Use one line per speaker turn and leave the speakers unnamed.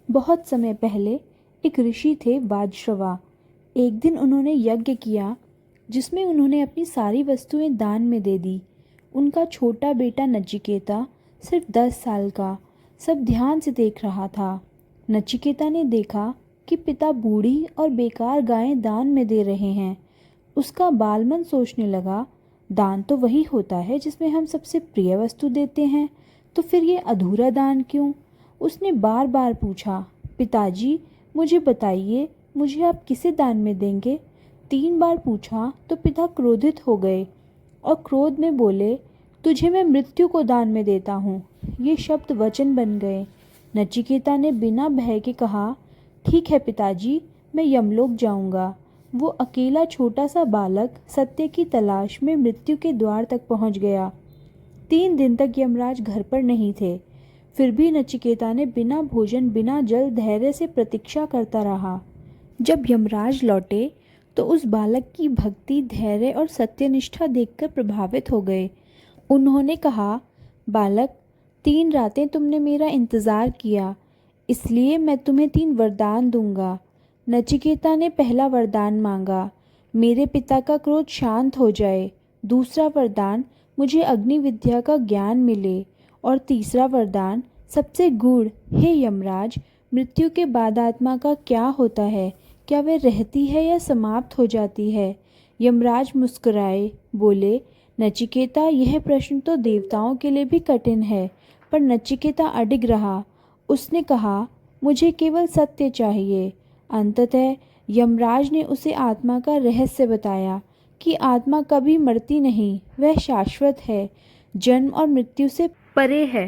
बहुत समय पहले एक ऋषि थे वाजश्रवा। एक दिन उन्होंने यज्ञ किया जिसमें उन्होंने अपनी सारी वस्तुएं दान में दे दी। उनका छोटा बेटा नचिकेता सिर्फ 10 साल का सब ध्यान से देख रहा था। नचिकेता ने देखा कि पिता बूढ़ी और बेकार गायें दान में दे रहे हैं। उसका बालमन सोचने लगा, दान तो वही होता है जिसमें हम सबसे प्रिय वस्तु देते हैं, तो फिर ये अधूरा दान क्यों? उसने बार बार पूछा, पिताजी मुझे बताइए, मुझे आप किसे दान में देंगे? 3 बार पूछा तो पिता क्रोधित हो गए और क्रोध में बोले, तुझे मैं मृत्यु को दान में देता हूँ। ये शब्द वचन बन गए। नचिकेता ने बिना भय के कहा, ठीक है पिताजी, मैं यमलोक जाऊंगा। वो अकेला छोटा सा बालक सत्य की तलाश में मृत्यु के द्वार तक पहुंच गया। 3 दिन तक यमराज घर पर नहीं थे। फिर भी नचिकेता ने बिना भोजन बिना जल धैर्य से प्रतीक्षा करता रहा। जब यमराज लौटे तो उस बालक की भक्ति, धैर्य और सत्यनिष्ठा देखकर प्रभावित हो गए। उन्होंने कहा, बालक, 3 रातें तुमने मेरा इंतज़ार किया, इसलिए मैं तुम्हें 3 वरदान दूंगा। नचिकेता ने पहला वरदान मांगा, मेरे पिता का क्रोध शांत हो जाए। दूसरा वरदान, मुझे अग्नि विद्या का ज्ञान मिले। और तीसरा वरदान, सबसे गूढ़, हे यमराज, मृत्यु के बाद आत्मा का क्या होता है? क्या वह रहती है या समाप्त हो जाती है? यमराज मुस्कुराए, बोले, नचिकेता, यह प्रश्न तो देवताओं के लिए भी कठिन है। पर नचिकेता अडिग रहा। उसने कहा, मुझे केवल सत्य चाहिए। अंततः यमराज ने उसे आत्मा का रहस्य बताया कि आत्मा कभी मरती नहीं, वह शाश्वत है, जन्म और मृत्यु से परे है।